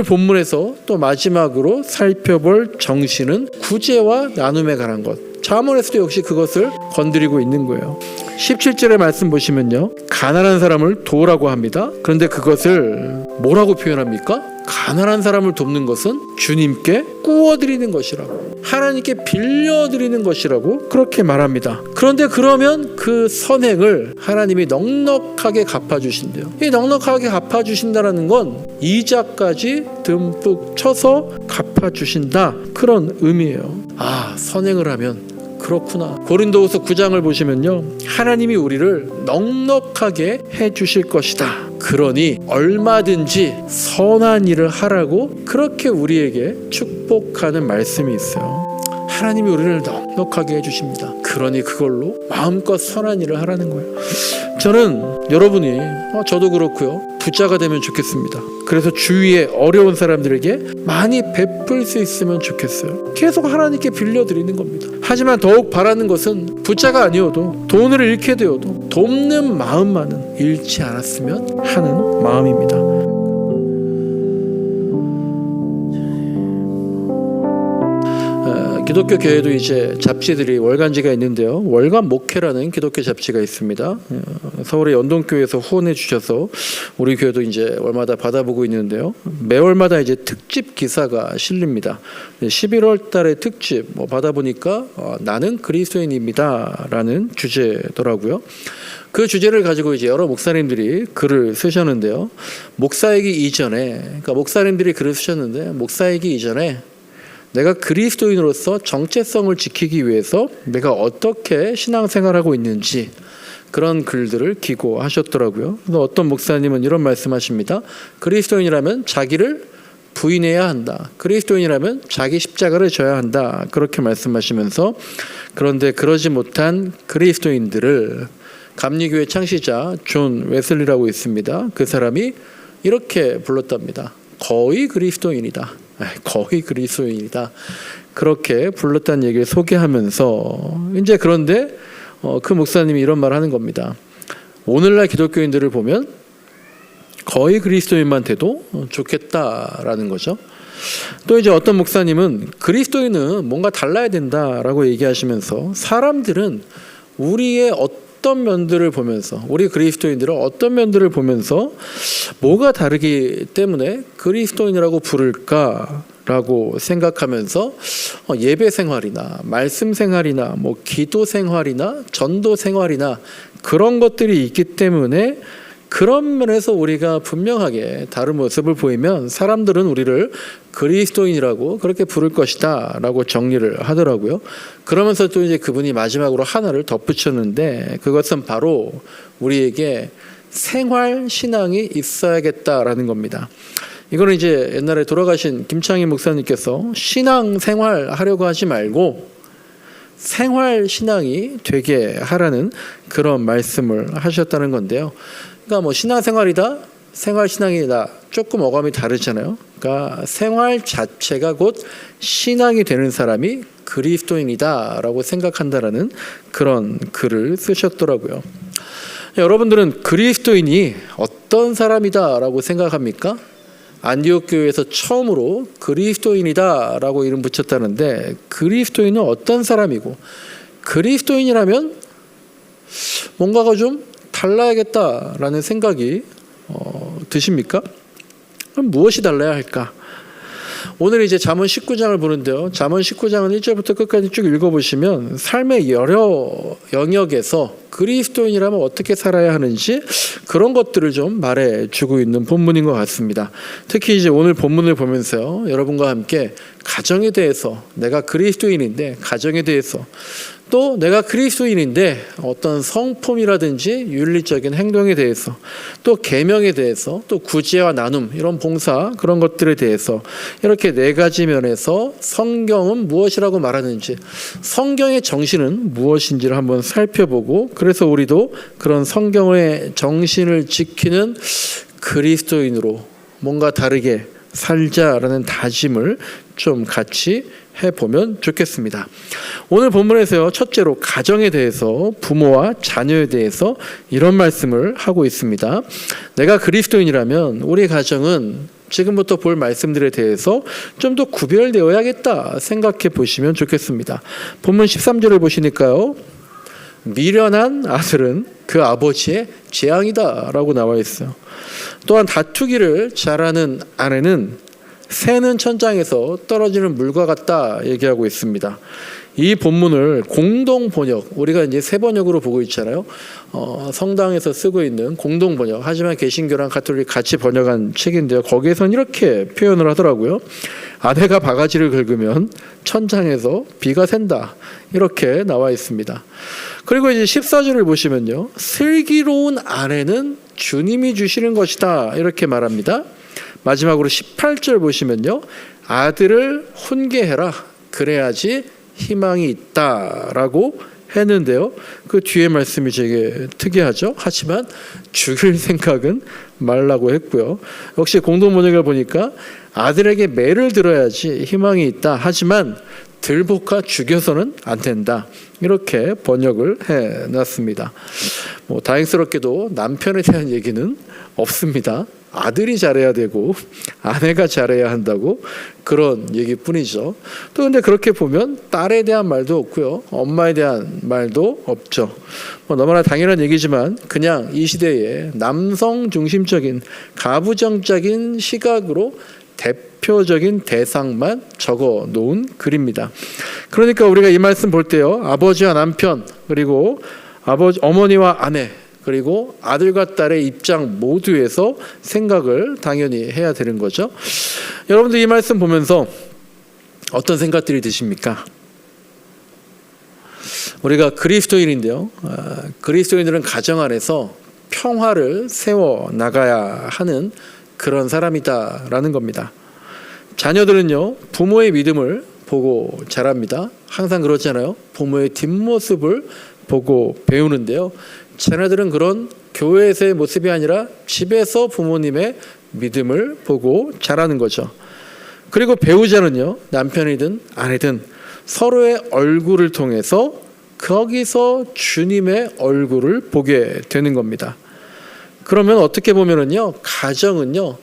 본문에서 또 마지막으로 살펴볼 정신은 구제와 나눔에 관한 것. 잠언에서도 역시 그것을 건드리고 있는 거예요. 17절의 말씀 보시면요, 가난한 사람을 도우라고 합니다. 그런데 그것을 뭐라고 표현합니까? 가난한 사람을 돕는 것은 주님께 꾸어드리는 것이라고, 하나님께 빌려드리는 것이라고 그렇게 말합니다. 그런데 그러면 그 선행을 하나님이 넉넉하게 갚아주신대요. 이 넉넉하게 갚아주신다는 건 이자까지 듬뿍 쳐서 갚아주신다, 그런 의미예요. 선행을 하면 그렇구나. 고린도후서 9장을 보시면요, 하나님이 우리를 넉넉하게 해주실 것이다. 그러니 얼마든지 선한 일을 하라고 그렇게 우리에게 축복하는 말씀이 있어요. 하나님이 우리를 넉넉하게 해주십니다. 그러니 그걸로 마음껏 선한 일을 하라는 거예요. 저는 여러분이, 저도 그렇고요, 부자가 되면 좋겠습니다. 그래서 주위에 어려운 사람들에게 많이 베풀 수 있으면 좋겠어요. 계속 하나님께 빌려드리는 겁니다. 하지만 더욱 바라는 것은 부자가 아니어도, 돈을 잃게 되어도 돕는 마음만은 잃지 않았으면 하는 마음입니다. 기독교 교회도 이제 잡지들이, 월간지가 있는데요, 월간 목회라는 기독교 잡지가 있습니다. 서울의 연동교회에서 후원해 주셔서 우리 교회도 이제 월마다 받아보고 있는데요, 매월마다 이제 특집 기사가 실립니다. 11월 달에 특집 받아보니까 나는 그리스도인입니다 라는 주제더라고요. 그 주제를 가지고 이제 여러 목사님들이 글을 쓰셨는데요, 목사이기 이전에, 그러니까 목사님들이 글을 쓰셨는데, 목사이기 이전에 내가 그리스도인으로서 정체성을 지키기 위해서 내가 어떻게 신앙생활하고 있는지, 그런 글들을 기고하셨더라고요. 그래서 어떤 목사님은 이런 말씀하십니다. 그리스도인이라면 자기를 부인해야 한다. 그리스도인이라면 자기 십자가를 져야 한다. 그렇게 말씀하시면서, 그런데 그러지 못한 그리스도인들을 감리교회 창시자 존 웨슬리라고 있습니다. 그 사람이 이렇게 불렀답니다. 거의 그리스도인이다. 거의 그리스도인이다. 그렇게 불렀다는 얘기를 소개하면서, 이제 그런데 그 목사님이 이런 말을 하는 겁니다. 오늘날 기독교인들을 보면 거의 그리스도인만 돼도 좋겠다라는 거죠. 또 이제 어떤 목사님은 그리스도인은 뭔가 달라야 된다라고 얘기하시면서, 사람들은 우리의 어떤 면들을 보면서, 우리 그리스도인들은 어떤 면들을 보면서 뭐가 다르기 때문에 그리스도인이라고 부를까라고 생각하면서 예배 생활이나 말씀 생활이나 기도 생활이나 전도 생활이나 그런 것들이 있기 때문에, 그런 면에서 우리가 분명하게 다른 모습을 보이면 사람들은 우리를 그리스도인이라고 그렇게 부를 것이다 라고 정리를 하더라고요. 그러면서 또 이제 그분이 마지막으로 하나를 덧붙였는데, 그것은 바로 우리에게 생활 신앙이 있어야겠다라는 겁니다. 이거는 이제 옛날에 돌아가신 김창희 목사님께서 신앙 생활 하려고 하지 말고 생활 신앙이 되게 하라는 그런 말씀을 하셨다는 건데요. 그러니까 신앙생활이다, 생활신앙이다, 조금 어감이 다르잖아요. 그러니까 생활 자체가 곧 신앙이 되는 사람이 그리스도인이다 라고 생각한다라는 그런 글을 쓰셨더라고요. 여러분들은 그리스도인이 어떤 사람이다 라고 생각합니까? 안디옥 교회에서 처음으로 그리스도인이다 라고 이름 붙였다는데, 그리스도인은 어떤 사람이고, 그리스도인이라면 뭔가가 좀 달라야겠다라는 생각이 드십니까? 그럼 무엇이 달라야 할까? 오늘 이제 잠언 19장을 보는데요, 잠언 19장은 1절부터 끝까지 쭉 읽어보시면 삶의 여러 영역에서 그리스도인이라면 어떻게 살아야 하는지 그런 것들을 좀 말해주고 있는 본문인 것 같습니다. 특히 이제 오늘 본문을 보면서요, 여러분과 함께 가정에 대해서, 내가 그리스도인인데 가정에 대해서, 또 내가 그리스도인인데 어떤 성품이라든지 윤리적인 행동에 대해서, 또 계명에 대해서, 또 구제와 나눔, 이런 봉사, 그런 것들에 대해서 이렇게 네 가지 면에서 성경은 무엇이라고 말하는지, 성경의 정신은 무엇인지를 한번 살펴보고, 그래서 우리도 그런 성경의 정신을 지키는 그리스도인으로 뭔가 다르게 살자라는 다짐을 좀 같이 해보면 좋겠습니다. 오늘 본문에서요, 첫째로 가정에 대해서, 부모와 자녀에 대해서 이런 말씀을 하고 있습니다. 내가 그리스도인이라면 우리 가정은 지금부터 볼 말씀들에 대해서 좀 더 구별되어야겠다 생각해 보시면 좋겠습니다. 본문 13절을 보시니까요. 미련한 아들은 그 아버지의 재앙이다 라고 나와 있어요. 또한 다투기를 잘하는 아내는 새는 천장에서 떨어지는 물과 같다 얘기하고 있습니다. 이 본문을 공동 번역, 우리가 이제 새 번역으로 보고 있잖아요. 성당에서 쓰고 있는 공동 번역. 하지만 개신교랑 가톨릭 같이 번역한 책인데요. 거기에서는 이렇게 표현을 하더라고요. 아내가 바가지를 긁으면 천장에서 비가 샌다. 이렇게 나와 있습니다. 그리고 이제 14절을 보시면요. 슬기로운 아내는 주님이 주시는 것이다. 이렇게 말합니다. 마지막으로 18절 보시면요. 아들을 훈계해라. 그래야지 희망이 있다라고 했는데요. 그 뒤에 말씀이 되게 특이하죠. 하지만 죽일 생각은 말라고 했고요. 역시 공동번역을 보니까 아들에게 매를 들어야지 희망이 있다. 하지만 들볶아 죽여서는 안 된다. 이렇게 번역을 해놨습니다. 다행스럽게도 남편에 대한 얘기는 없습니다. 아들이 잘해야 되고 아내가 잘해야 한다고 그런 얘기뿐이죠. 또 근데 그렇게 보면 딸에 대한 말도 없고요. 엄마에 대한 말도 없죠. 너무나 당연한 얘기지만 그냥 이 시대에 남성 중심적인 가부장적인 시각으로 대표적인 대상만 적어 놓은 글입니다. 그러니까 우리가 이 말씀 볼 때요. 아버지와 남편 그리고 어머니와 아내 그리고 아들과 딸의 입장 모두에서 생각을 당연히 해야 되는 거죠. 여러분들 이 말씀 보면서 어떤 생각들이 드십니까? 우리가 그리스도인인데요. 그리스도인들은 가정 안에서 평화를 세워 나가야 하는 그런 사람이다라는 겁니다. 자녀들은요. 부모의 믿음을 보고 자랍니다. 항상 그렇잖아요. 부모의 뒷모습을 보고 배우는데요. 자녀들은 그런 교회에서의 모습이 아니라 집에서 부모님의 믿음을 보고 자라는 거죠. 그리고 배우자는요. 남편이든 아내든 서로의 얼굴을 통해서 거기서 주님의 얼굴을 보게 되는 겁니다. 그러면 어떻게 보면은요. 가정은요.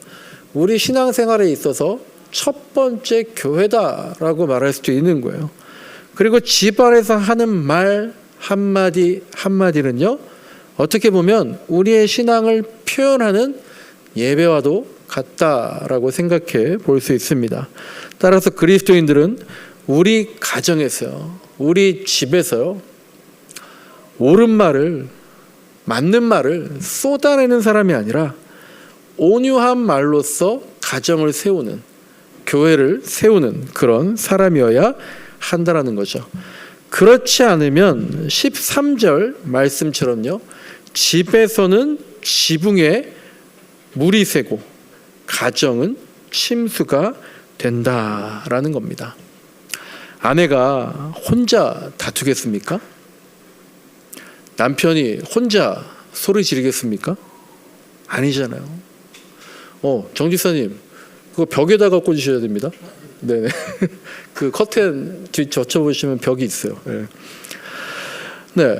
우리 신앙생활에 있어서 첫 번째 교회다라고 말할 수도 있는 거예요. 그리고 집안에서 하는 말 한마디 한마디는요. 어떻게 보면 우리의 신앙을 표현하는 예배와도 같다라고 생각해 볼 수 있습니다. 따라서 그리스도인들은 우리 가정에서요. 우리 집에서요. 옳은 말을 맞는 말을 쏟아내는 사람이 아니라 온유한 말로써 가정을 세우는 교회를 세우는 그런 사람이어야 한다라는 거죠. 그렇지 않으면 13절 말씀처럼요. 집에서는 지붕에 물이 새고 가정은 침수가 된다라는 겁니다. 아내가 혼자 다투겠습니까? 남편이 혼자 소리 지르겠습니까? 아니잖아요. 정 지사님, 그거 벽에다가 꽂으셔야 됩니다. 네네. 그 커튼 뒤 젖혀보시면 벽이 있어요. 네.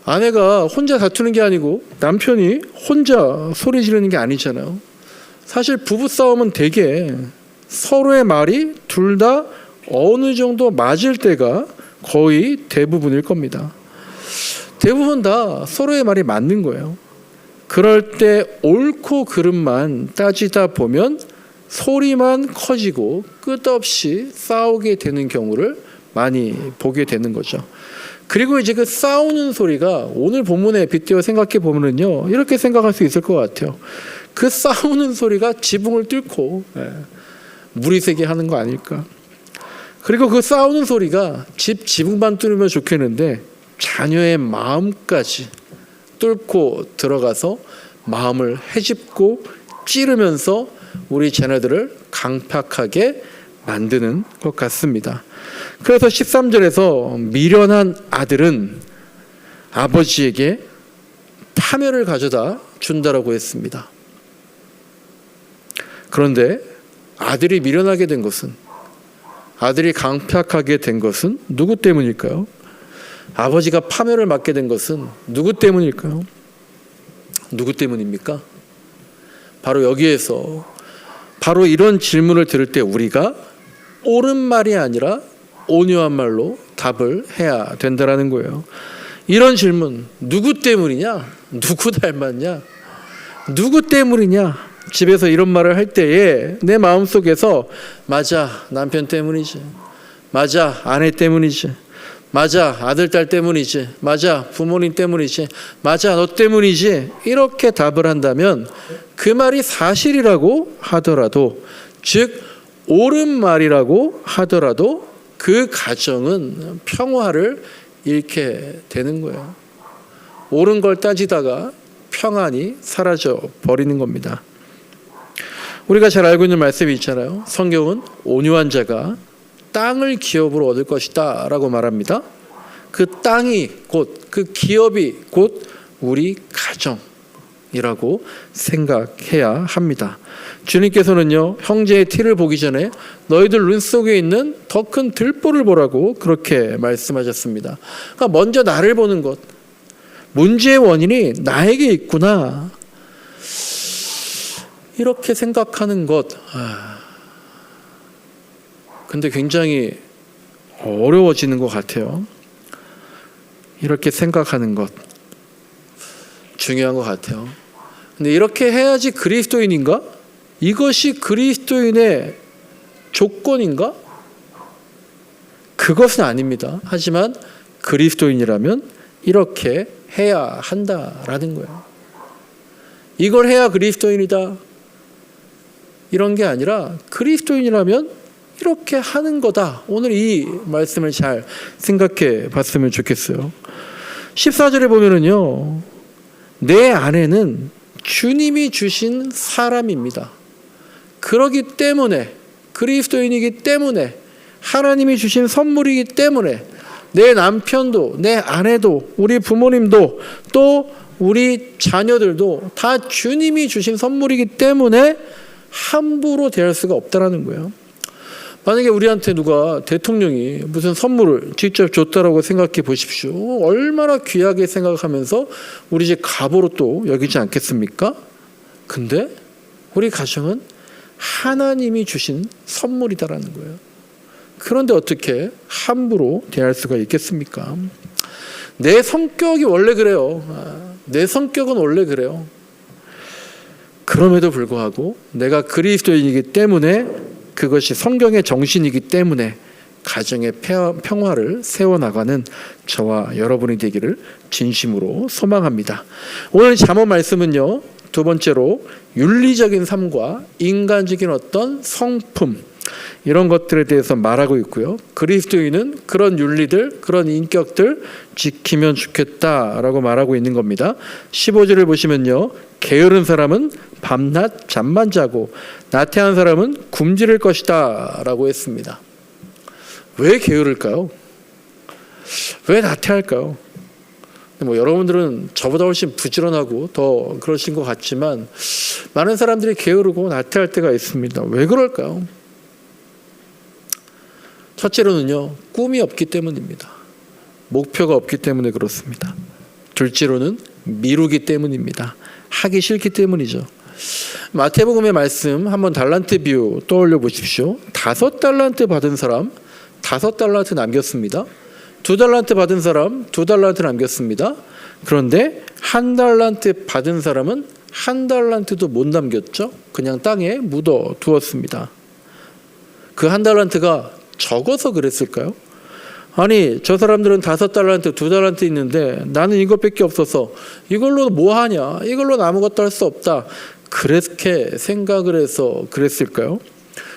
아내가 혼자 다투는 게 아니고 남편이 혼자 소리 지르는 게 아니잖아요. 사실 부부싸움은 되게 서로의 말이 둘 다 어느 정도 맞을 때가 거의 대부분일 겁니다. 대부분 다 서로의 말이 맞는 거예요. 그럴 때 옳고 그름만 따지다 보면 소리만 커지고 끝없이 싸우게 되는 경우를 많이 보게 되는 거죠. 그리고 이제 그 싸우는 소리가 오늘 본문에 빗대어 생각해 보면은요, 이렇게 생각할 수 있을 것 같아요. 그 싸우는 소리가 지붕을 뚫고 물이 새게 하는 거 아닐까. 그리고 그 싸우는 소리가 집 지붕만 뚫으면 좋겠는데 자녀의 마음까지 뚫고 들어가서 마음을 헤집고 찌르면서 우리 자녀들을 강팍하게 만드는 것 같습니다. 그래서 13절에서 미련한 아들은 아버지에게 파멸을 가져다 준다라고 했습니다. 그런데 아들이 미련하게 된 것은, 아들이 강팍하게 된 것은 누구 때문일까요? 아버지가 파멸을 맞게 된 것은 누구 때문일까요? 누구 때문입니까? 바로 여기에서 바로 이런 질문을 들을 때 우리가 옳은 말이 아니라 온유한 말로 답을 해야 된다는 거예요. 이런 질문, 누구 때문이냐? 누구 닮았냐? 누구 때문이냐? 집에서 이런 말을 할 때에 내 마음속에서 맞아, 남편 때문이지. 맞아, 아내 때문이지. 맞아, 아들, 딸 때문이지. 맞아, 부모님 때문이지. 맞아, 너 때문이지. 이렇게 답을 한다면 그 말이 사실이라고 하더라도, 즉 옳은 말이라고 하더라도 그 가정은 평화를 잃게 되는 거예요. 옳은 걸 따지다가 평안이 사라져 버리는 겁니다. 우리가 잘 알고 있는 말씀이 있잖아요. 성경은 온유한 자가 땅을 기업으로 얻을 것이다 라고 말합니다. 그 땅이 곧, 그 기업이 곧 우리 가정이라고 생각해야 합니다. 주님께서는요, 형제의 티를 보기 전에 너희들 눈 속에 있는 더 큰 들보를 보라고 그렇게 말씀하셨습니다. 그러니까 먼저 나를 보는 것, 문제의 원인이 나에게 있구나, 이렇게 생각하는 것. 근데 굉장히 어려워지는 것 같아요. 이렇게 생각하는 것 중요한 것 같아요. 근데 이렇게 해야지 그리스도인인가? 이것이 그리스도인의 조건인가? 그것은 아닙니다. 하지만 그리스도인이라면 이렇게 해야 한다라는 거예요. 이걸 해야 그리스도인이다, 이런 게 아니라 그리스도인이라면 이렇게 하는 거다. 오늘 이 말씀을 잘 생각해 봤으면 좋겠어요. 14절에 보면은요, 내 아내는 주님이 주신 사람입니다. 그러기 때문에, 그리스도인이기 때문에, 하나님이 주신 선물이기 때문에 내 남편도, 내 아내도, 우리 부모님도, 또 우리 자녀들도 다 주님이 주신 선물이기 때문에 함부로 대할 수가 없다라는 거예요. 만약에 우리한테 누가 대통령이 무슨 선물을 직접 줬다라고 생각해 보십시오. 얼마나 귀하게 생각하면서 우리 집 갑으로 또 여기지 않겠습니까? 근데 우리 가정은 하나님이 주신 선물이다라는 거예요. 그런데 어떻게 함부로 대할 수가 있겠습니까? 내 성격이 원래 그래요. 내 성격은 원래 그래요. 그럼에도 불구하고 내가 그리스도인이기 때문에, 그것이 성경의 정신이기 때문에 가정의 평화를 세워나가는 저와 여러분이 되기를 진심으로 소망합니다. 오늘 잠언 말씀은요, 두 번째로 윤리적인 삶과 인간적인 어떤 성품, 이런 것들에 대해서 말하고 있고요. 그리스도인은 그런 윤리들, 그런 인격들 지키면 좋겠다라고 말하고 있는 겁니다. 15절을 보시면요, 게으른 사람은 밤낮 잠만 자고 나태한 사람은 굶주릴 것이다 라고 했습니다. 왜 게으를까요? 왜 나태할까요? 여러분들은 저보다 훨씬 부지런하고 더 그러신 것 같지만 많은 사람들이 게으르고 나태할 때가 있습니다. 왜 그럴까요? 첫째로는요, 꿈이 없기 때문입니다. 목표가 없기 때문에 그렇습니다. 둘째로는 미루기 때문입니다. 하기 싫기 때문이죠. 마태복음의 말씀 한번 달란트 비유 떠올려 보십시오. 5달란트 받은 사람 5달란트 남겼습니다. 2달란트 받은 사람 2달란트 남겼습니다. 그런데 1달란트 받은 사람은 1달란트도 못 남겼죠. 그냥 땅에 묻어 두었습니다. 그 1달란트가 적어서 그랬을까요? 아니, 저 사람들은 5달란트, 2달란트 있는데 나는 이것밖에 없어서 이걸로 뭐 하냐? 이걸로 아무것도 할 수 없다. 그렇게 생각을 해서 그랬을까요?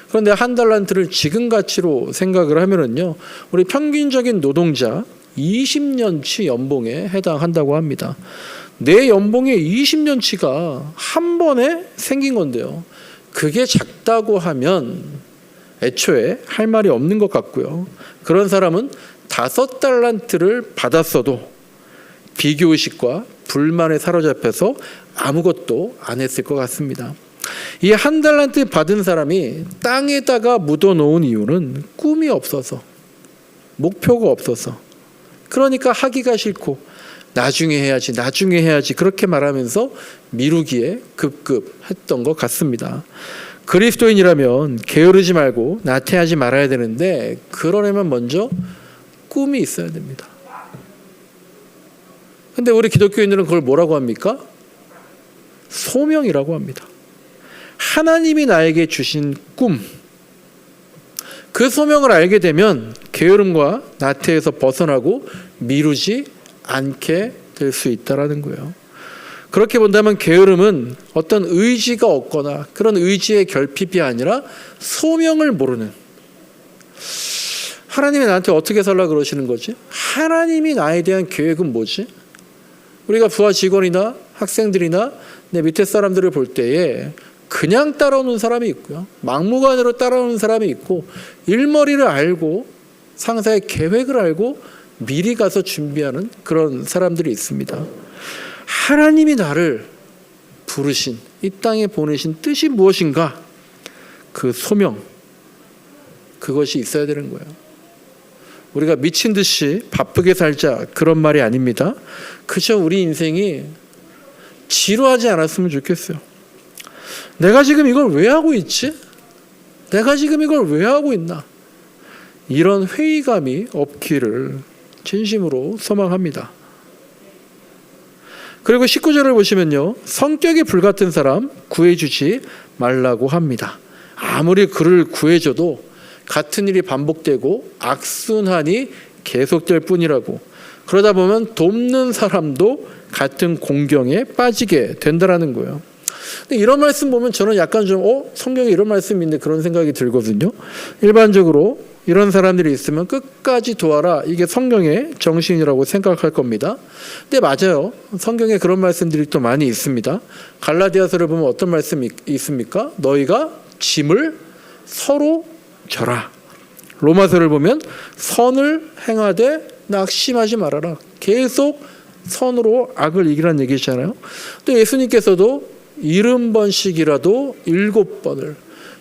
그런데 1달란트를 지금 가치로 생각을 하면은요, 우리 평균적인 노동자 20년치 연봉에 해당한다고 합니다. 내 연봉의 20년치가 한 번에 생긴 건데요. 그게 작다고 하면 애초에 할 말이 없는 것 같고요. 그런 사람은 5달란트를 받았어도 비교의식과 불만에 사로잡혀서 아무것도 안 했을 것 같습니다. 이 1달란트 받은 사람이 땅에다가 묻어놓은 이유는 꿈이 없어서, 목표가 없어서, 그러니까 하기가 싫고 나중에 해야지 그렇게 말하면서 미루기에 급급했던 것 같습니다. 그리스도인이라면 게으르지 말고 나태하지 말아야 되는데 그러려면 먼저 꿈이 있어야 됩니다. 근데 우리 기독교인들은 그걸 뭐라고 합니까? 소명이라고 합니다. 하나님이 나에게 주신 꿈, 그 소명을 알게 되면 게으름과 나태에서 벗어나고 미루지 않게 될 수 있다라는 거예요. 그렇게 본다면 게으름은 어떤 의지가 없거나 그런 의지의 결핍이 아니라 소명을 모르는, 하나님이 나한테 어떻게 살라 그러시는 거지? 하나님이 나에 대한 계획은 뭐지? 우리가 부하 직원이나 학생들이나 내 밑에 사람들을 볼 때에 그냥 따라오는 사람이 있고요, 막무가내로 따라오는 사람이 있고, 일머리를 알고 상사의 계획을 알고 미리 가서 준비하는 그런 사람들이 있습니다. 하나님이 나를 부르신, 이 땅에 보내신 뜻이 무엇인가? 그 소명, 그것이 있어야 되는 거예요. 우리가 미친 듯이 바쁘게 살자, 그런 말이 아닙니다. 그저 우리 인생이 지루하지 않았으면 좋겠어요. 내가 지금 이걸 왜 하고 있지? 내가 지금 이걸 왜 하고 있나? 이런 회의감이 없기를 진심으로 소망합니다. 그리고 19절을 보시면요, 성격이 불같은 사람 구해주지 말라고 합니다. 아무리 그를 구해줘도 같은 일이 반복되고 악순환이 계속될 뿐이라고. 그러다 보면 돕는 사람도 같은 공경에 빠지게 된다라는 거예요. 근데 이런 말씀 보면 저는 약간 좀 성경에 이런 말씀인데 그런 생각이 들거든요. 일반적으로 이런 사람들이 있으면 끝까지 도와라, 이게 성경의 정신이라고 생각할 겁니다. 근데 맞아요. 성경에 그런 말씀들이 또 많이 있습니다. 갈라디아서를 보면 어떤 말씀이 있습니까? 너희가 짐을 서로 져라. 로마서를 보면 선을 행하되 낙심하지 말아라. 계속 선으로 악을 이기라는 얘기잖아요. 또 예수님께서도 70번씩이라도 7번을,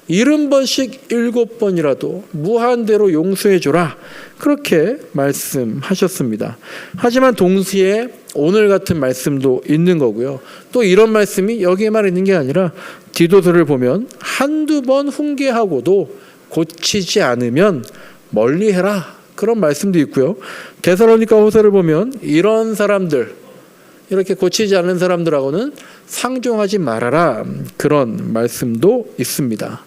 70번씩 7번이라도 무한대로 용서해줘라, 그렇게 말씀하셨습니다. 하지만 동시에 오늘 같은 말씀도 있는 거고요. 또 이런 말씀이 여기에만 있는 게 아니라 디도서를 보면 한두 번 훈계하고도 고치지 않으면 멀리해라, 그런 말씀도 있고요. 데살로니가 후서를 보면 이런 사람들, 이렇게 고치지 않는 사람들하고는 상종하지 말아라, 그런 말씀도 있습니다.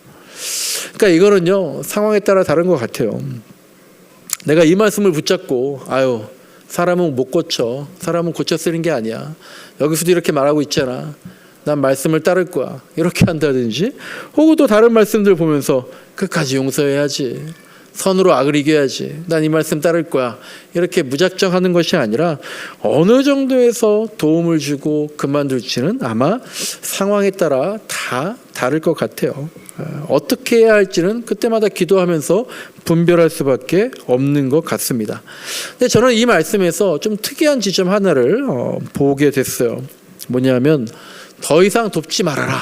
그러니까 이거는요, 상황에 따라 다른 것 같아요. 내가 이 말씀을 붙잡고 사람은 못 고쳐, 사람은 고쳐 쓰는 게 아니야, 여기서도 이렇게 말하고 있잖아, 난 말씀을 따를 거야, 이렇게 한다든지, 혹은 또 다른 말씀들 보면서 끝까지 용서해야지, 선으로 악을 이겨야지, 난 이 말씀 따를 거야, 이렇게 무작정 하는 것이 아니라 어느 정도에서 도움을 주고 그만둘지는 아마 상황에 따라 다 다를 것 같아요. 어떻게 해야 할지는 그때마다 기도하면서 분별할 수밖에 없는 것 같습니다. 근데 저는 이 말씀에서 좀 특이한 지점 하나를 보게 됐어요. 뭐냐면 더 이상 돕지 말아라,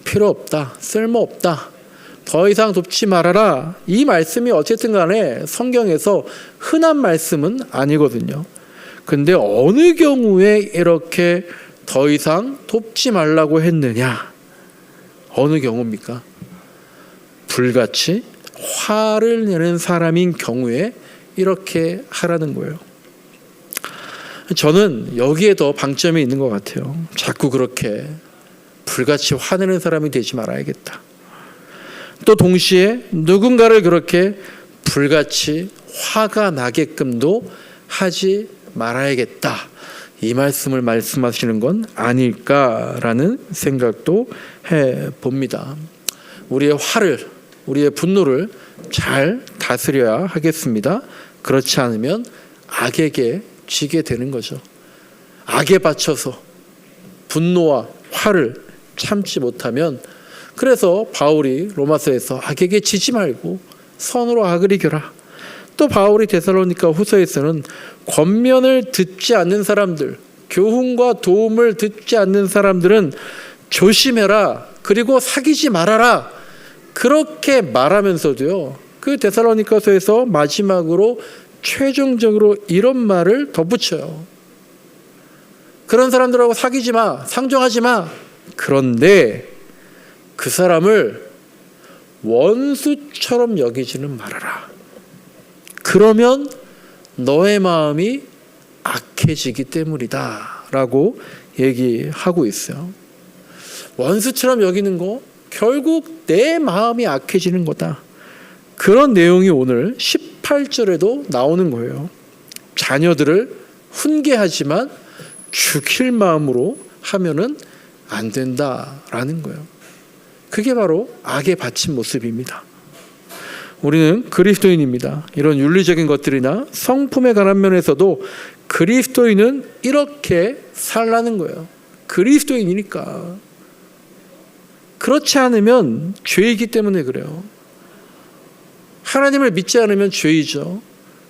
필요 없다, 쓸모없다, 더 이상 돕지 말아라, 이 말씀이 어쨌든 간에 성경에서 흔한 말씀은 아니거든요. 근데 어느 경우에 이렇게 더 이상 돕지 말라고 했느냐? 어느 경우입니까? 불같이 화를 내는 사람인 경우에 이렇게 하라는 거예요. 저는 여기에 더 방점이 있는 것 같아요. 자꾸 그렇게 불같이 화내는 사람이 되지 말아야겠다. 또 동시에 누군가를 그렇게 불같이 화가 나게끔도 하지 말아야겠다, 이 말씀을 말씀하시는 건 아닐까라는 생각도 해봅니다. 우리의 화를, 우리의 분노를 잘 다스려야 하겠습니다. 그렇지 않으면 악에게 지게 되는 거죠. 악에 받쳐서 분노와 화를 참지 못하면, 그래서 바울이 로마서에서 악에게 지지 말고 선으로 악을 이겨라. 또 바울이 데살로니가 후서에서는 권면을 듣지 않는 사람들, 교훈과 도움을 듣지 않는 사람들은 조심해라, 그리고 사귀지 말아라, 그렇게 말하면서도요, 그 데살로니가서에서 마지막으로 최종적으로 이런 말을 덧붙여요. 그런 사람들하고 사귀지 마, 상종하지 마. 그런데 그 사람을 원수처럼 여기지는 말아라. 그러면 너의 마음이 악해지기 때문이다 라고 얘기하고 있어요. 원수처럼 여기는 거 결국 내 마음이 악해지는 거다. 그런 내용이 오늘 18절에도 나오는 거예요. 자녀들을 훈계하지만 죽일 마음으로 하면은 안 된다라는 거예요. 그게 바로 악에 바친 모습입니다. 우리는 그리스도인입니다. 이런 윤리적인 것들이나 성품에 관한 면에서도 그리스도인은 이렇게 살라는 거예요. 그리스도인이니까. 그렇지 않으면 죄이기 때문에 그래요. 하나님을 믿지 않으면 죄이죠.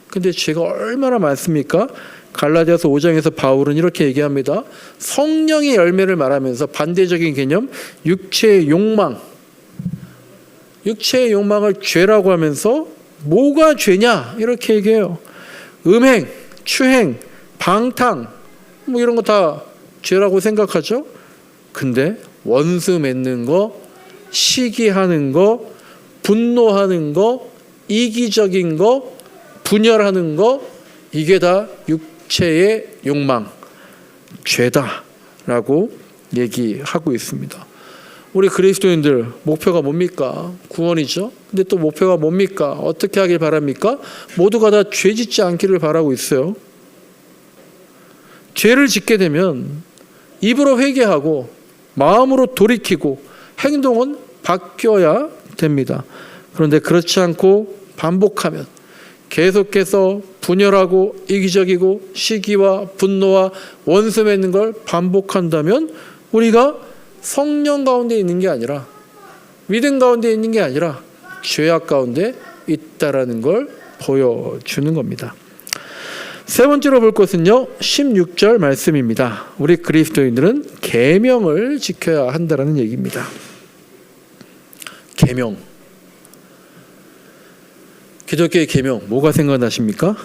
근데 죄가 얼마나 많습니까? 갈라디아서 5장에서 바울은 이렇게 얘기합니다. 성령의 열매를 말하면서 반대적인 개념, 육체의 욕망. 육체의 욕망을 죄라고 하면서 뭐가 죄냐? 이렇게 얘기해요. 음행, 추행, 방탕, 뭐 이런 거 다 죄라고 생각하죠. 근데 원수 맺는 거, 시기하는 거, 분노하는 거, 이기적인 거, 분열하는 거, 이게 다 육체의 욕망, 죄다라고 얘기하고 있습니다. 우리 그리스도인들 목표가 뭡니까? 구원이죠. 근데 또 목표가 뭡니까? 어떻게 하길 바랍니까? 모두가 다 죄 짓지 않기를 바라고 있어요. 죄를 짓게 되면 입으로 회개하고 마음으로 돌이키고 행동은 바뀌어야 됩니다. 그런데 그렇지 않고 반복하면 계속해서 분열하고 이기적이고 시기와 분노와 원수 맺는 걸 반복한다면 우리가 성령 가운데 있는 게 아니라 믿음 가운데 있는 게 아니라 죄악 가운데 있다라는 걸 보여주는 겁니다. 세 번째로 볼 것은요, 16절 말씀입니다. 우리 그리스도인들은 계명을 지켜야 한다라는 얘기입니다. 계명. 기독교의 계명 뭐가 생각나십니까?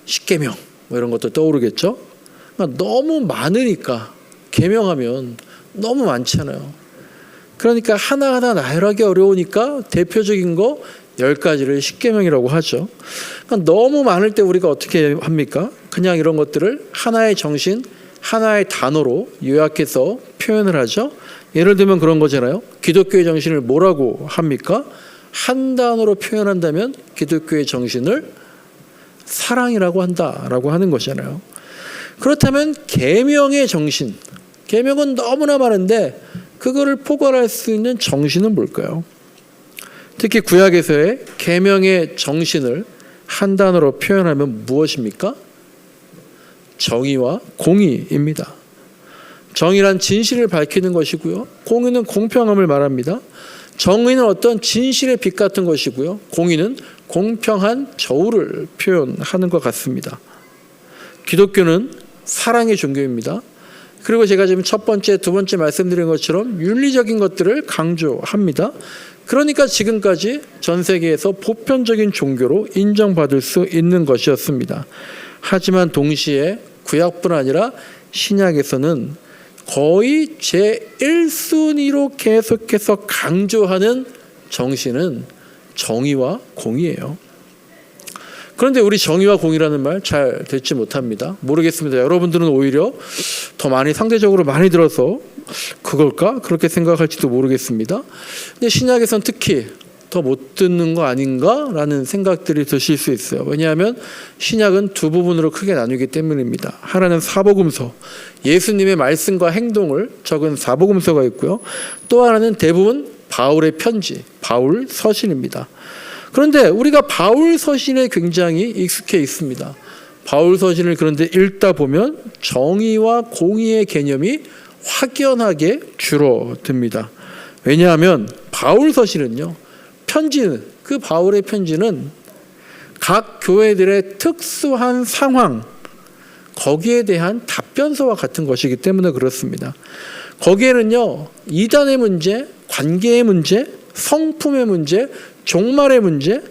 십계명 뭐 이런 것도 떠오르겠죠. 그러니까 너무 많으니까 계명하면 너무 많잖아요. 그러니까 하나하나 나열하기 어려우니까 대표적인 거 10가지를 십계명이라고 하죠. 그러니까 너무 많을 때 우리가 어떻게 합니까? 그냥 이런 것들을 하나의 정신, 하나의 단어로 요약해서 표현을 하죠. 예를 들면 그런 거잖아요. 기독교의 정신을 뭐라고 합니까? 한 단어로 표현한다면 기독교의 정신을 사랑이라고 한다라고 하는 것이잖아요. 그렇다면 계명의 정신, 계명은 너무나 많은데 그거를 포괄할 수 있는 정신은 뭘까요? 특히 구약에서의 계명의 정신을 한 단어로 표현하면 무엇입니까? 정의와 공의입니다. 정의란 진실을 밝히는 것이고요. 공의는 공평함을 말합니다. 정의는 어떤 진실의 빛 같은 것이고요. 공의는 공평한 저울을 표현하는 것 같습니다. 기독교는 사랑의 종교입니다. 그리고 제가 지금 첫 번째, 두 번째 말씀드린 것처럼 윤리적인 것들을 강조합니다. 그러니까 지금까지 전 세계에서 보편적인 종교로 인정받을 수 있는 것이었습니다. 하지만 동시에 구약뿐 아니라 신약에서는 거의 제1순위로 계속해서 강조하는 정신은 정의와 공의예요. 그런데 우리 정의와 공의라는 말 잘 듣지 못합니다. 모르겠습니다. 여러분들은 오히려 더 많이 상대적으로 많이 들어서 그걸까? 그렇게 생각할지도 모르겠습니다. 근데 신약에서는 특히 더 못 듣는 거 아닌가라는 생각들이 드실 수 있어요. 왜냐하면 신약은 두 부분으로 크게 나누기 때문입니다. 하나는 사복음서, 예수님의 말씀과 행동을 적은 사복음서가 있고요. 또 하나는 대부분 바울의 편지, 바울 서신입니다. 그런데 우리가 바울 서신에 굉장히 익숙해 있습니다. 바울 서신을 그런데 읽다 보면 정의와 공의의 개념이 확연하게 줄어듭니다. 왜냐하면 바울 서신은요, 편지는, 그 바울의 편지는 각 교회들의 특수한 상황, 거기에 대한 답변서와 같은 것이기 때문에 그렇습니다. 거기에는요, 이단의 문제, 관계의 문제, 성품의 문제, 종말의 문제,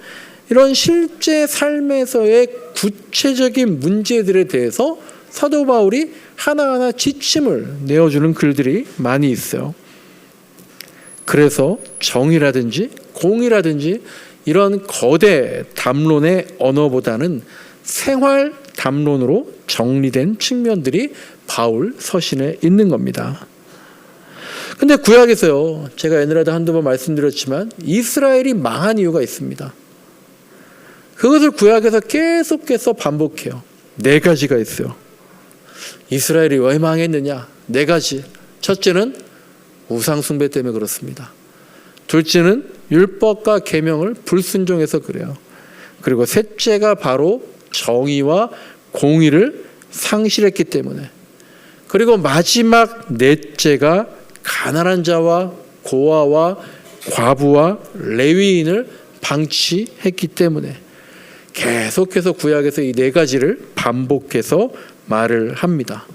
이런 실제 삶에서의 구체적인 문제들에 대해서 사도 바울이 하나하나 지침을 내어주는 글들이 많이 있어요. 그래서 정의라든지 공의라든지 이런 거대 담론의 언어보다는 생활 담론으로 정리된 측면들이 바울 서신에 있는 겁니다. 근데 구약에서요, 제가 옛날에도 한두 번 말씀드렸지만 이스라엘이 망한 이유가 있습니다. 그것을 구약에서 계속해서 반복해요. 4가지가 있어요. 이스라엘이 왜 망했느냐? 4가지. 첫째는 우상 숭배 때문에 그렇습니다. 둘째는 율법과 계명을 불순종해서 그래요. 그리고 셋째가 바로 정의와 공의를 상실했기 때문에. 그리고 마지막 넷째가 가난한 자와 고아와 과부와 레위인을 방치했기 때문에. 계속해서 구약에서 이 4가지를 반복해서 말을 합니다.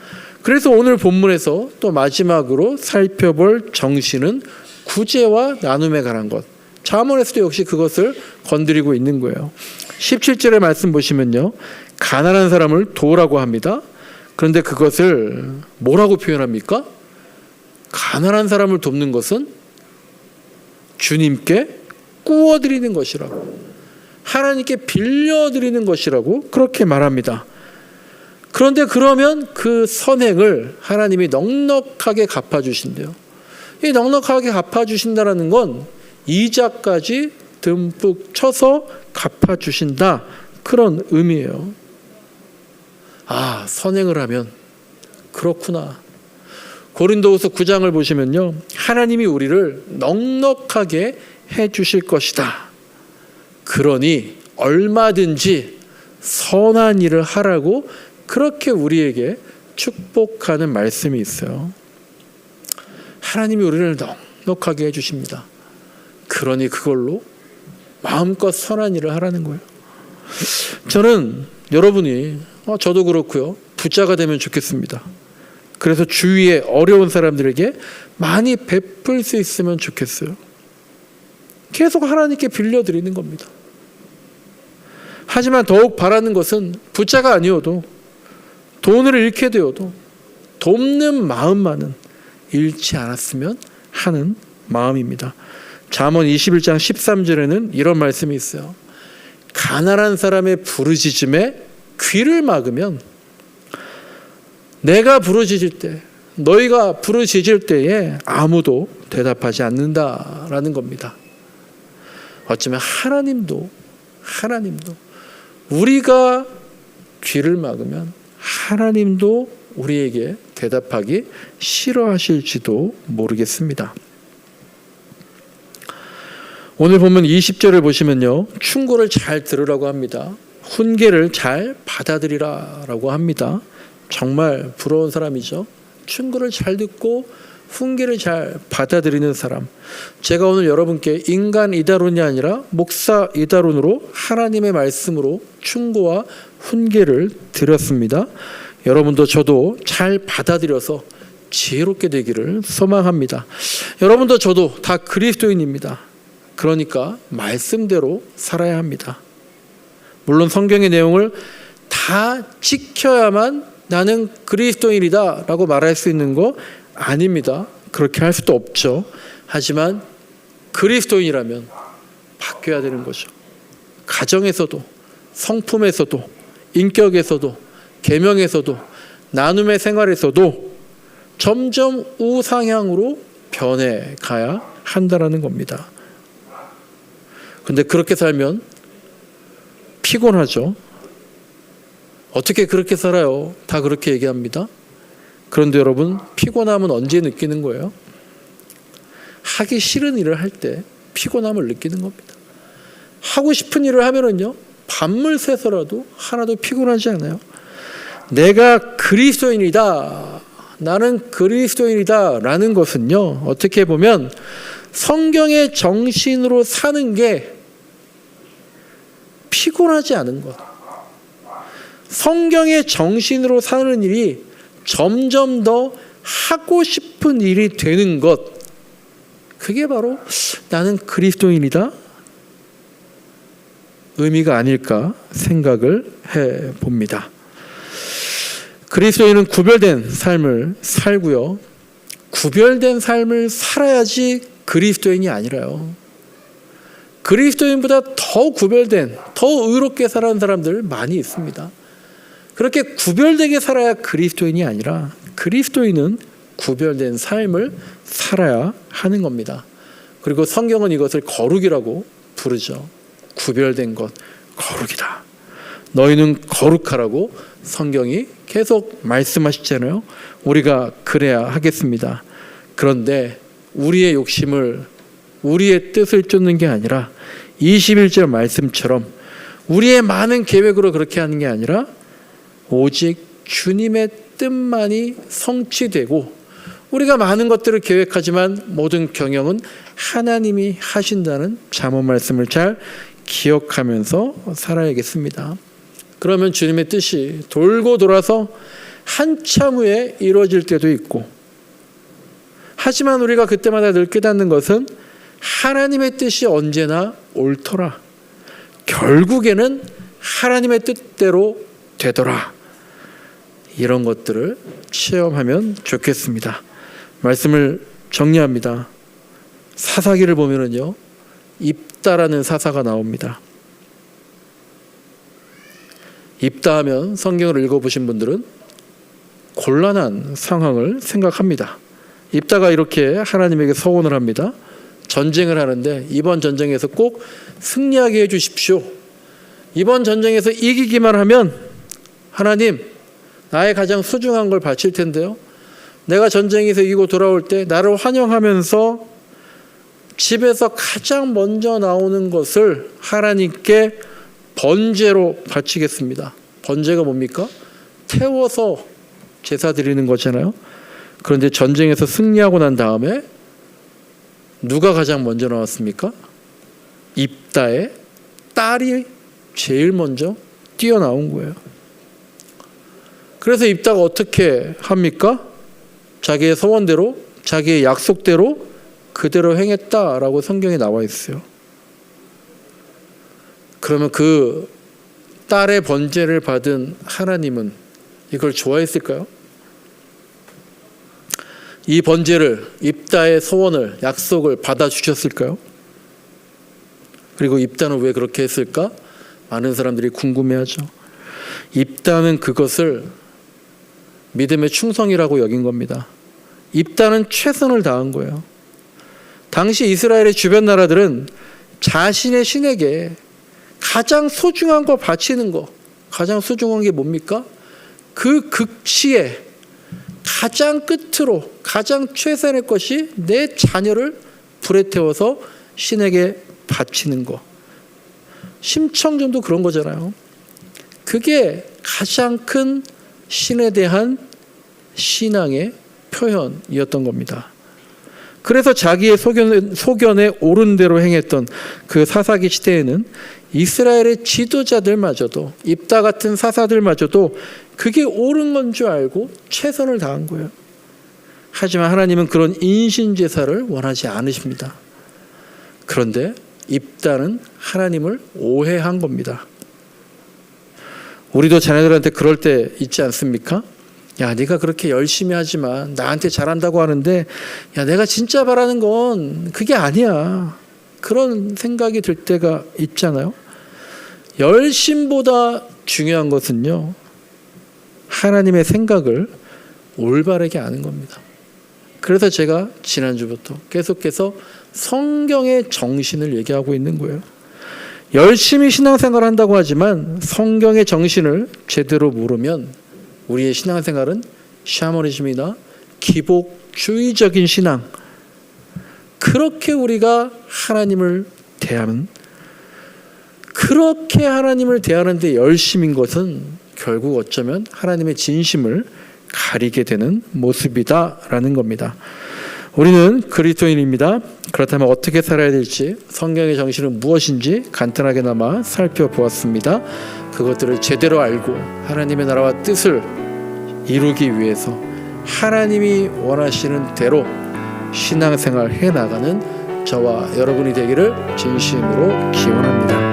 그래서 오늘 본문에서 또 마지막으로 살펴볼 정신은 구제와 나눔에 관한 것. 잠언에서도 역시 그것을 건드리고 있는 거예요. 17절의 말씀 보시면요, 가난한 사람을 도우라고 합니다. 그런데 그것을 뭐라고 표현합니까? 가난한 사람을 돕는 것은 주님께 꾸어드리는 것이라고, 하나님께 빌려드리는 것이라고 그렇게 말합니다. 그런데 그러면 그 선행을 하나님이 넉넉하게 갚아주신대요. 이 넉넉하게 갚아주신다는 건 이자까지 듬뿍 쳐서 갚아주신다, 그런 의미예요. 아, 선행을 하면 그렇구나. 고린도후서 9장을 보시면요, 하나님이 우리를 넉넉하게 해주실 것이다. 그러니 얼마든지 선한 일을 하라고 그렇게 우리에게 축복하는 말씀이 있어요. 하나님이 우리를 넉넉하게 해주십니다. 그러니 그걸로 마음껏 선한 일을 하라는 거예요. 저는 여러분이, 저도 그렇고요, 부자가 되면 좋겠습니다. 그래서 주위에 어려운 사람들에게 많이 베풀 수 있으면 좋겠어요. 계속 하나님께 빌려드리는 겁니다. 하지만 더욱 바라는 것은 부자가 아니어도, 돈을 잃게 되어도 돕는 마음만은 잃지 않았으면 하는 마음입니다. 잠언 21장 13절에는 이런 말씀이 있어요. 가난한 사람의 부르짖음에 귀를 막으면 내가 부르짖을 때, 너희가 부르짖을 때에 아무도 대답하지 않는다라는 겁니다. 어쩌면 하나님도 우리가 귀를 막으면 하나님도 우리에게 대답하기 싫어하실지도 모르겠습니다. 오늘 보면 20절을 보시면요, 충고를 잘 들으라고 합니다. 훈계를 잘 받아들이라라고 합니다. 정말 부러운 사람이죠. 충고를 잘 듣고 훈계를 잘 받아들이는 사람. 제가 오늘 여러분께 인간 이다론이 아니라 목사 이다론으로 하나님의 말씀으로 충고와 훈계를 드렸습니다. 여러분도 저도 잘 받아들여서 지혜롭게 되기를 소망합니다. 여러분도 저도 다 그리스도인입니다. 그러니까 말씀대로 살아야 합니다. 물론 성경의 내용을 다 지켜야만 나는 그리스도인이다 라고 말할 수 있는 거 아닙니다. 그렇게 할 수도 없죠. 하지만 그리스도인이라면 바뀌어야 되는 거죠. 가정에서도, 성품에서도, 인격에서도, 계명에서도, 나눔의 생활에서도 점점 우상향으로 변해가야 한다는 겁니다. 근데 그렇게 살면 피곤하죠. 어떻게 그렇게 살아요? 다 그렇게 얘기합니다. 그런데 여러분, 피곤함은 언제 느끼는 거예요? 하기 싫은 일을 할 때 피곤함을 느끼는 겁니다. 하고 싶은 일을 하면은요, 밤을 새서라도 하나도 피곤하지 않아요. 내가 그리스도인이다, 나는 그리스도인이다 라는 것은요, 어떻게 보면 성경의 정신으로 사는 게 피곤하지 않은 것, 성경의 정신으로 사는 일이 점점 더 하고 싶은 일이 되는 것, 그게 바로 나는 그리스도인이다 의미가 아닐까 생각을 해봅니다. 그리스도인은 구별된 삶을 살고요, 구별된 삶을 살아야지 그리스도인이 아니라요. 그리스도인보다 더 구별된, 더 의롭게 살아가는 사람들 많이 있습니다. 그렇게 구별되게 살아야 그리스도인이 아니라 그리스도인은 구별된 삶을 살아야 하는 겁니다. 그리고 성경은 이것을 거룩이라고 부르죠. 구별된 것, 거룩이다. 너희는 거룩하라고 성경이 계속 말씀하시잖아요. 우리가 그래야 하겠습니다. 그런데 우리의 욕심을, 우리의 뜻을 쫓는 게 아니라 21절 말씀처럼 우리의 많은 계획으로 그렇게 하는 게 아니라 오직 주님의 뜻만이 성취되고, 우리가 많은 것들을 계획하지만 모든 경영은 하나님이 하신다는 잠언 말씀을 잘 기억하면서 살아야겠습니다. 그러면 주님의 뜻이 돌고 돌아서 한참 후에 이루어질 때도 있고, 하지만 우리가 그때마다 늘 깨닫는 것은 하나님의 뜻이 언제나 옳더라. 결국에는 하나님의 뜻대로 되더라. 이런 것들을 체험하면 좋겠습니다. 말씀을 정리합니다. 사사기를 보면은요, 입다라는 사사가 나옵니다. 입다하면 성경을 읽어보신 분들은 곤란한 상황을 생각합니다. 입다가 이렇게 하나님에게 서원을 합니다. 전쟁을 하는데 이번 전쟁에서 꼭 승리하게 해주십시오. 이번 전쟁에서 이기기만 하면 하나님, 나의 가장 소중한 걸 바칠 텐데요, 내가 전쟁에서 이기고 돌아올 때 나를 환영하면서 집에서 가장 먼저 나오는 것을 하나님께 번제로 바치겠습니다. 번제가 뭡니까? 태워서 제사 드리는 거잖아요. 그런데 전쟁에서 승리하고 난 다음에 누가 가장 먼저 나왔습니까? 입다의 딸이 제일 먼저 뛰어나온 거예요. 그래서 입다가 어떻게 합니까? 자기의 소원대로, 자기의 약속대로 그대로 행했다라고 성경에 나와 있어요. 그러면 그 딸의 번제를 받은 하나님은 이걸 좋아했을까요? 이 번제를, 입다의 소원을, 약속을 받아주셨을까요? 그리고 입다는 왜 그렇게 했을까? 많은 사람들이 궁금해하죠. 입다는 그것을 믿음의 충성이라고 여긴 겁니다. 입다는 최선을 다한 거예요. 당시 이스라엘의 주변 나라들은 자신의 신에게 가장 소중한 거 바치는 거, 가장 소중한 게 뭡니까? 그 극치에 가장 끝으로 가장 최선의 것이 내 자녀를 불에 태워서 신에게 바치는 거. 심청전도 그런 거잖아요. 그게 가장 큰 신에 대한 신앙의 표현이었던 겁니다. 그래서 자기의 소견에 옳은 대로 행했던 그 사사기 시대에는 이스라엘의 지도자들마저도, 입다 같은 사사들마저도 그게 옳은 건 줄 알고 최선을 다한 거예요. 하지만 하나님은 그런 인신제사를 원하지 않으십니다. 그런데 입다는 하나님을 오해한 겁니다. 우리도 자녀들한테 그럴 때 있지 않습니까? 야, 네가 그렇게 열심히 하지만 나한테 잘한다고 하는데, 야, 내가 진짜 바라는 건 그게 아니야. 그런 생각이 들 때가 있잖아요. 열심보다 중요한 것은요, 하나님의 생각을 올바르게 아는 겁니다. 그래서 제가 지난주부터 계속해서 성경의 정신을 얘기하고 있는 거예요. 열심히 신앙생활을 한다고 하지만 성경의 정신을 제대로 모르면 우리의 신앙생활은 샤머니즘이나 기복주의적인 신앙, 그렇게 우리가 하나님을 대하는, 그렇게 하나님을 대하는데 열심인 것은 결국 어쩌면 하나님의 진심을 가리게 되는 모습이다라는 겁니다. 우리는 그리스도인입니다. 그렇다면 어떻게 살아야 될지, 성경의 정신은 무엇인지 간단하게나마 살펴보았습니다. 그것들을 제대로 알고 하나님의 나라와 뜻을 이루기 위해서 하나님이 원하시는 대로 신앙생활 해나가는 저와 여러분이 되기를 진심으로 기원합니다.